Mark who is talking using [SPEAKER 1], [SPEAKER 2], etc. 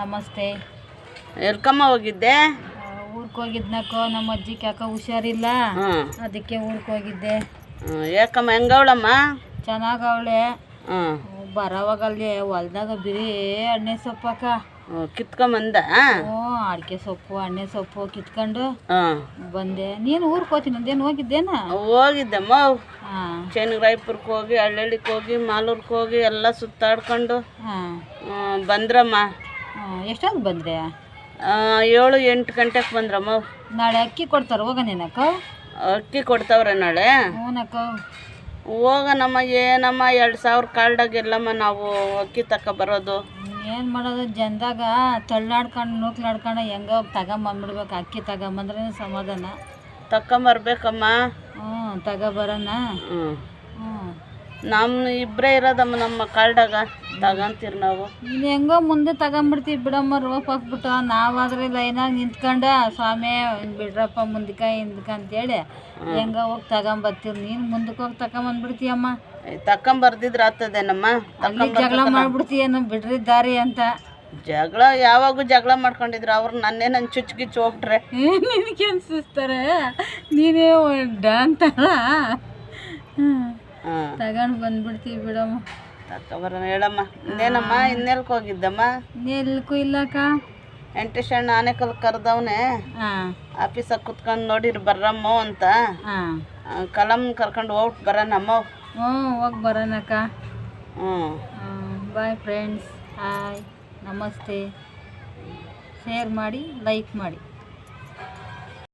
[SPEAKER 1] ನಮಸ್ತೆ.
[SPEAKER 2] ಎಲ್ಕಮ್ಮ ಹೋಗಿದ್ದೆ?
[SPEAKER 1] ಊರಿಗೆ ಹೋಗಿದ್ನಕ್ಕೋ, ನಮ್ಮ ಅಜ್ಜಿಗೆ ಯಾಕೋ ಹುಷಾರಿಲ್ಲ, ಅದಕ್ಕೆ ಊರಿಗೆ ಹೋಗಿದ್ದೆ.
[SPEAKER 2] ಯಾಕಮ್ಮ ಹೆಂಗವಳಮ್ಮ?
[SPEAKER 1] ಚೆನ್ನಾಗವಳೆ. ಬರೋವಾಗಲ್ಲಿ ಹೊಲ್ದಾಗ ಬಿರಿ ಎಣ್ಣೆ ಸೊಪ್ಪಕ್ಕ
[SPEAKER 2] ಕಿತ್ಕೊಂಬಂದ.
[SPEAKER 1] ಅಡಿಕೆ ಸೊಪ್ಪು ಎಣ್ಣೆ ಸೊಪ್ಪು ಕಿತ್ಕೊಂಡು ಬಂದೆ. ನೀನು ಊರಿಗೆ ಹೋಗ್ತೀನಿ ಅಂದೇನು ಹೋಗಿದ್ದೇನ?
[SPEAKER 2] ಹೋಗಿದ್ದಮ್ಮ. ರಾಯಪುರಕ್ಕೆ ಹೋಗಿ, ಹಳ್ಳಿಗೆ ಹೋಗಿ, ಮಾಲೂರ್ಗೆ ಹೋಗಿ ಎಲ್ಲ ಸುತ್ತಾಡ್ಕೊಂಡು ಬಂದ್ರಮ್ಮ.
[SPEAKER 1] ಎಷ್ಟೊಂದು ಬಂದ್ರೆ?
[SPEAKER 2] 7-8 ಗಂಟೆಗೆ ಬಂದ್ರಮ್ಮ.
[SPEAKER 1] ನಾಳೆ ಅಕ್ಕಿ ಕೊಡ್ತಾರೆ, ಹೋಗೋನೇನಕ್ಕ?
[SPEAKER 2] ಅಕ್ಕಿ ಕೊಡ್ತಾವ್ರೆ ನಾಳೆ.
[SPEAKER 1] ಹ್ಞೂನಕ್ಕ.
[SPEAKER 2] ಹೋಗೋಣಮ್ಮ. ಏನಮ್ಮ 2000 ಕಾರ್ಡ್ದಾಗೆಲ್ಲಮ್ಮ ನಾವು ಅಕ್ಕಿ ಬರೋದು.
[SPEAKER 1] ಏನು ಮಾಡೋದು, ಜನದಾಗ ತಳ್ಳಾಡ್ಕೊಂಡು ನೂಕ್ಲಾಡ್ಕೊಂಡು ಹೆಂಗ ತಗೊಂಬಂದ್ಬಿಡ್ಬೇಕು. ಅಕ್ಕಿ ತಗೊಂಬಂದ್ರೆ ಸಮಾಧಾನ.
[SPEAKER 2] ತಗೊಂಬರ್ಬೇಕಮ್ಮ.
[SPEAKER 1] ತಗೊಬರೋಣ.
[SPEAKER 2] ನಮ್ಮ ಇಬ್ಬರೇ ಇರೋದಮ್ಮ ನಮ್ಮ ಕಾರ್ಡಾಗ. ತಗೊಂತೀರಿ ನಾವು.
[SPEAKER 1] ನೀನು ಹೆಂಗೋ ಮುಂದೆ ತಗೊಂಬಿಡ್ತೀವಿ ಬಿಡಮ್ಮ. ರೋಪ್ ಹಾಕ್ಬಿಟ್ಟು ನಾವಾದ್ರೆ ಲೈನಾಗ ನಿಂತ್ಕೊಂಡು ಸ್ವಾಮಿ ಬಿಡ್ರಪ್ಪ ಮುಂದಕ್ಕೆ ಹಿಂದಕ್ಕೆ ಅಂತೇಳಿ ಹೆಂಗ ಹೋಗಿ ತಗೊಂಬರ್ತೀವಿ. ನೀನು ಮುಂದಕ್ಕೆ ಹೋಗಿ ತಗೊಂಬಂದ್ಬಿಡ್ತೀಯಮ್ಮ.
[SPEAKER 2] ತಗೊಂಬರ್ದಿದ್ರೆ ಆಗ್ತದೇನಮ್ಮ?
[SPEAKER 1] ಅಲ್ಲಿ ಜಗಳ ಮಾಡ್ಬಿಡ್ತೀಯೇನು ಬಿಡ್ರಿ ದಾರಿ ಅಂತ.
[SPEAKER 2] ಜಗಳ ಯಾವಾಗೂ ಜಗಳ ಮಾಡ್ಕೊಂಡಿದ್ರು ಅವ್ರು. ನನ್ನೇನು ಚುಚ್ಕಿಚ್ಚು ಹೋಗ್ಬಿಟ್ರೆ
[SPEAKER 1] ನಿನಗೆ ಅನ್ಸಿಸ್ತಾರೆ. ನೀನೇ ಅಂತಾರ ತಗೊಂಡು ಬಂದ್ಬಿಡ್ತೀವಿ ಬಿಡಮ್ಮ.
[SPEAKER 2] ತಗೊಬರೋಣ ಹೇಳಮ್ಮ. ಇನ್ನೇನಮ್ಮ, ಇನ್ನೆಲ್ಕ್ ಹೋಗಿದ್ದಮ್ಮ?
[SPEAKER 1] ಇನ್ನೆಲ್ಕು ಇಲ್ಲಕ್ಕ.
[SPEAKER 2] ಎಂಟೇಶಣ್ಣ ಆನೆಕಲ್ ಕರೆದವನೆ. ಆಫೀಸಾಗ ಕುತ್ಕೊಂಡು ನೋಡಿರಿ ಬರ್ರಮ್ಮ ಅಂತ. ಕಲಮ್ ಕರ್ಕೊಂಡು ಹೋಗ್ಬಿಟ್ಟು ಬರೋಣಮ್ಮ.
[SPEAKER 1] ಹೋಗಿ ಬರೋಣಕ್ಕ. Bye friends. ಹಾಯ್, ನಮಸ್ತೆ. ಶೇರ್ ಮಾಡಿ, ಲೈಕ್ ಮಾಡಿ.